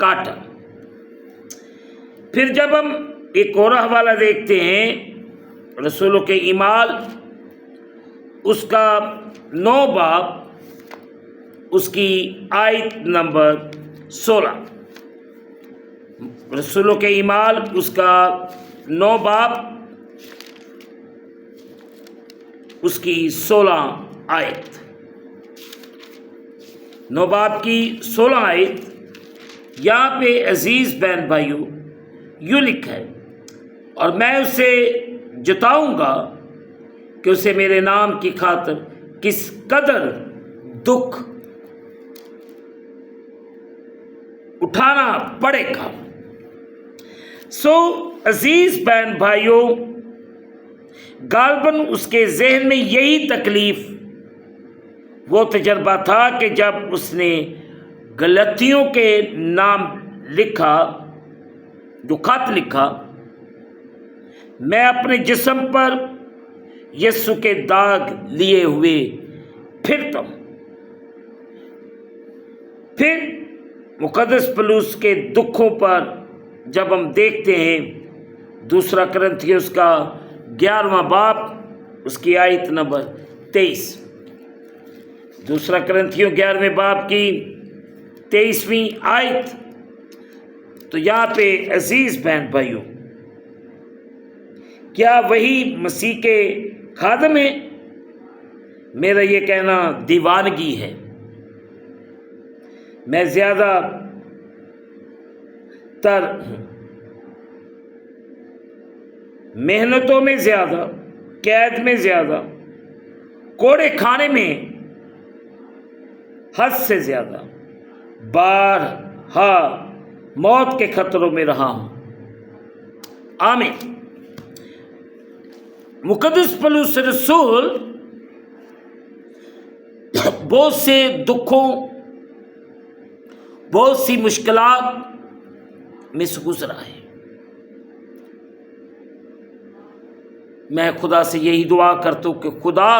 کاٹا۔ پھر جب ہم ایک اور حوالہ دیکھتے ہیں رسولوں کے اعمال، اس کا 9 باب، اس کی آیت نمبر 16۔ رسولوں کے اعمال اس کا 9 باب، اس کی 16 آیت، 9 باب کی 16 آیت۔ یہاں پہ عزیز بہن بھائیوں یوں لکھا ہے، اور میں اسے جتاؤں گا کہ اسے میرے نام کی خاطر کس قدر دکھ اٹھانا پڑے گا۔ عزیز بہن بھائیوں، غالباً اس کے ذہن میں یہی تکلیف، وہ تجربہ تھا کہ جب اس نے غلطیوں کے نام لکھا، جو خط لکھا، میں اپنے جسم پر یسوع کے داغ لیے ہوئے پھرتا ہوں۔ پھر مقدس پولس کے دکھوں پر جب ہم دیکھتے ہیں، 2 کرنتھیوں کا 11واں باب، اس کی آیت نمبر 23، 2 کرنتھیوں 11ویں باب کی 23ویں آیت۔ تو یہاں پہ عزیز بہن بھائیوں، کیا وہی مسیح کے خادم ہیں؟ میرا یہ کہنا دیوانگی ہے۔ میں زیادہ تر محنتوں میں زیادہ، قید میں زیادہ، کوڑے کھانے میں حد سے زیادہ بارہا موت کے خطروں میں رہا ہوں۔ آمین۔ مقدس پولس رسول بہت سے دکھوں، بہت سی مشکلات میں سے گزرا ہے۔ میں خدا سے یہی دعا کرتا ہوں کہ خدا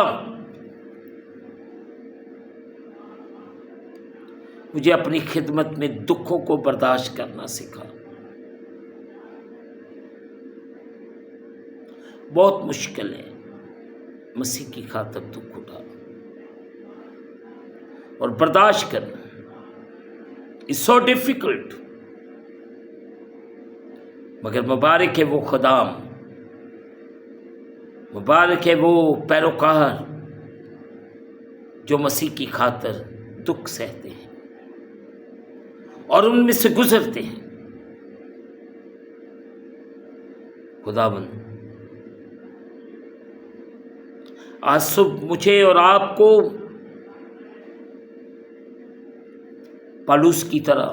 مجھے اپنی خدمت میں دکھوں کو برداشت کرنا سکھا۔ بہت مشکل ہے مسیح کی خاطر دکھ اٹھانا اور برداشت کرنا۔ It's so difficult۔ مگر مبارک ہے وہ خدام، مبارک ہے وہ پیروکار جو مسیح کی خاطر دکھ سہتے ہیں اور ان میں سے گزرتے ہیں۔ خداوند آج صبح مجھے اور آپ کو پالوس کی طرح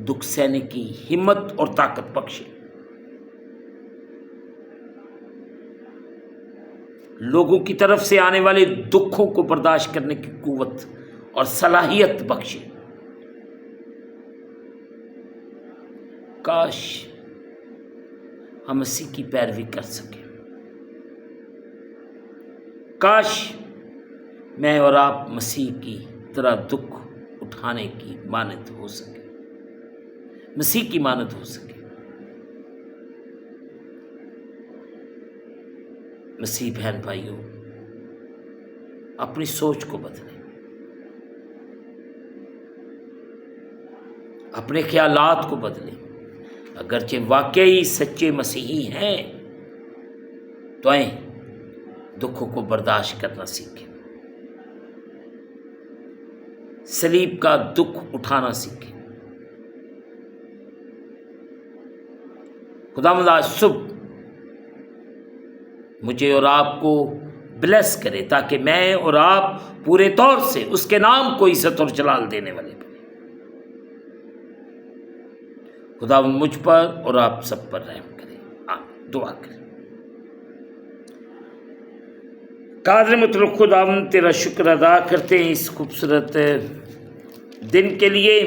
دکھ سہنے کی ہمت اور طاقت بخشے۔ لوگوں کی طرف سے آنے والے دکھوں کو برداشت کرنے کی قوت اور صلاحیت بخشے۔ کاش ہم مسیح کی پیروی کر سکیں، کاش میں اور آپ مسیح کی طرح دکھ اٹھانے کی مانند ہو سکے، مسیح کی مانند ہو سکے۔ مسیح بہن بھائیوں، اپنی سوچ کو بدلیں، اپنے خیالات کو بدلیں۔ اگرچہ واقعی سچے مسیحی ہیں تو آئیں دکھوں کو برداشت کرنا سیکھیں، صلیب کا دکھ اٹھانا سیکھیں۔ خداوند آج صبح مجھے اور آپ کو بلیس کرے تاکہ میں اور آپ پورے طور سے اس کے نام کو عزت اور جلال دینے والے بنیں۔ خداوند مجھ پر اور آپ سب پر رحم کرے۔ آمین۔ دعا کریں۔ قادر مطلق خداوند تیرا شکر ادا کرتے ہیں اس خوبصورت دن کے لیے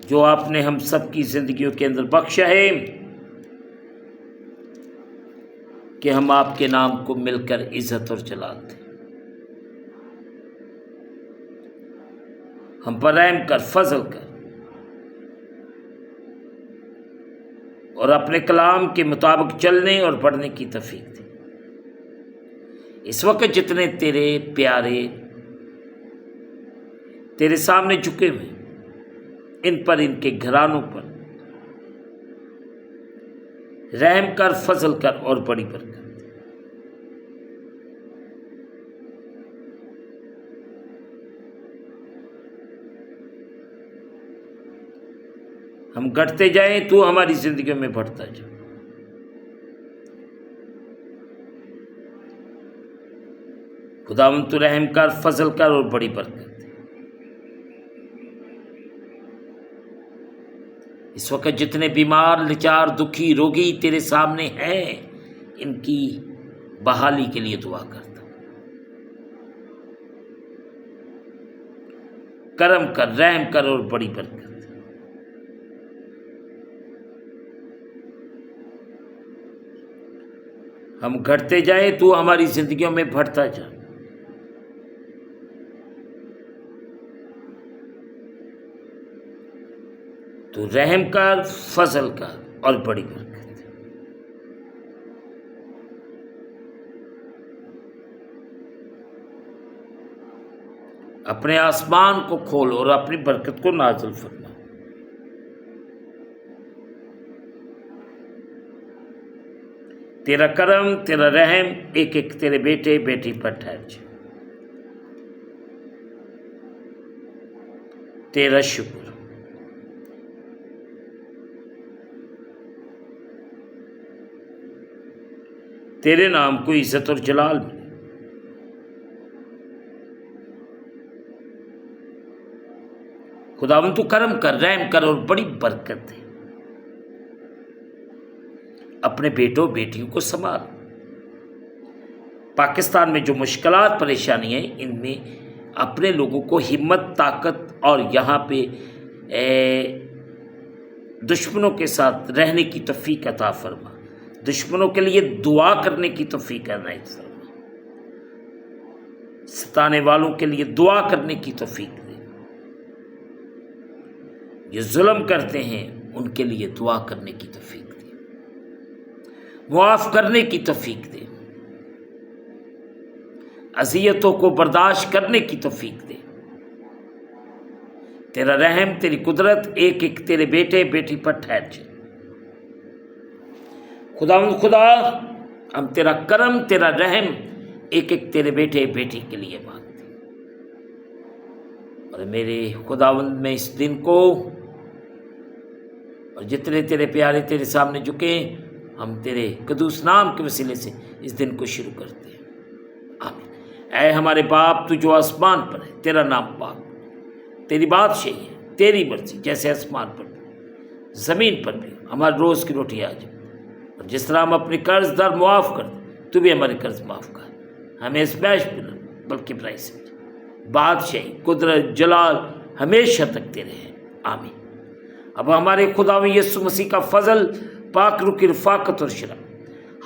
جو آپ نے ہم سب کی زندگیوں کے اندر بخشا ہے کہ ہم آپ کے نام کو مل کر عزت اور جلال دیں۔ ہم پر رحم کر، فضل کر، اور اپنے کلام کے مطابق چلنے اور پڑھنے کی توفیق دے۔ اس وقت جتنے تیرے پیارے تیرے سامنے جھکے ہوئے، ان پر، ان کے گھرانوں پر رحم کر، فضل کر اور بڑی برکت دے۔ ہم گھٹتے جائیں تو ہماری زندگیوں میں بڑھتا جا۔ خداوند تو رحم کر، فضل کر اور بڑی برکت دے۔ اس وقت جتنے بیمار، لاچار، دکھی، روگی تیرے سامنے ہیں، ان کی بحالی کے لیے دعا کرتا ہوں۔ کرم کر، رحم کر اور بڑی برکت دے۔ ہم گھٹتے جائیں تو ہماری زندگیوں میں بڑھتا جا۔ تو رحم کر، فضل کر اور بڑی برکت دے۔ اپنے آسمان کو کھول اور اپنی برکت کو نازل فرما۔ تیرا کرم، تیرا رحم ایک ایک تیرے بیٹے بیٹی پر ٹھہر جائے۔ تیرا شکر۔ تیرے نام کو عزت اور جلال ملے۔ خداوند تو کرم کر، رحم کر اور بڑی برکت دے۔ اپنے بیٹوں بیٹیوں کو سنبھال۔ پاکستان میں جو مشکلات پریشانی ہیں، ان میں اپنے لوگوں کو ہمت، طاقت اور یہاں پہ دشمنوں کے ساتھ رہنے کی توفیق عطا فرما۔ دشمنوں کے لیے دعا کرنے کی توفیق عنایت فرما۔ ستانے والوں کے لیے دعا کرنے کی توفیق دے۔ جو ظلم کرتے ہیں ان کے لیے دعا کرنے کی توفیق دے۔ معاف کرنے کی توفیق دے۔ اذیتوں کو برداشت کرنے کی توفیق دے۔ تیرا رحم، تیری قدرت ایک ایک تیرے بیٹے بیٹی پر ٹھہر جائے۔ خداوند خدا، ہم تیرا کرم، تیرا رحم ایک ایک تیرے بیٹے بیٹی کے لیے مانگتے ہیں۔ اور میرے خداوند، میں اس دن کو اور جتنے تیرے پیارے تیرے سامنے جھکے، ہم تیرے قدوس نام کے وسیلے سے اس دن کو شروع کرتے ہیں۔ آمین۔ اے ہمارے باپ، تو جو آسمان پر ہے، تیرا نام پاک، تیری بادشاہی ہے، تیری مرضی جیسے آسمان پر بھی زمین پر بھی ہمارے روز کی روٹی آج، اور جس طرح ہم اپنے قرض دار معاف کر دیں، تو بھی ہمارے قرض معاف کر، ہمیں اسمیش بنا بلکہ برائی سمجھ۔ بادشاہی، قدرت، جلال ہمیشہ تک تیرے ہیں۔ آمین۔ اب ہمارے خدا یسوع مسیح کا فضل، پاک روح کی رفاقت اور شرف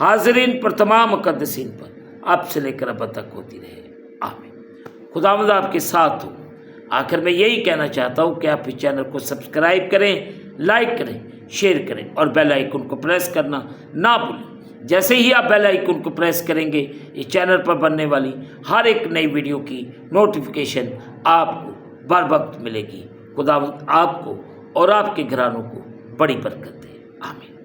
حاضرین پر، تمام مقدسین پر اب سے لے کر اب تک ہوتی رہے۔ آمین۔ خداوند آپ کے ساتھ ہو۔ آخر میں یہی کہنا چاہتا ہوں کہ آپ اس چینل کو سبسکرائب کریں، لائک کریں، شیئر کریں اور بیل آئیکن کو پریس کرنا نہ بھولیں۔ جیسے ہی آپ بیل آئیکن کو پریس کریں گے، اس چینل پر بننے والی ہر ایک نئی ویڈیو کی نوٹیفیکیشن آپ کو بر وقت ملے گی۔ خداوند آپ کو اور آپ کے گھرانوں کو بڑی برکت دے۔ آمین۔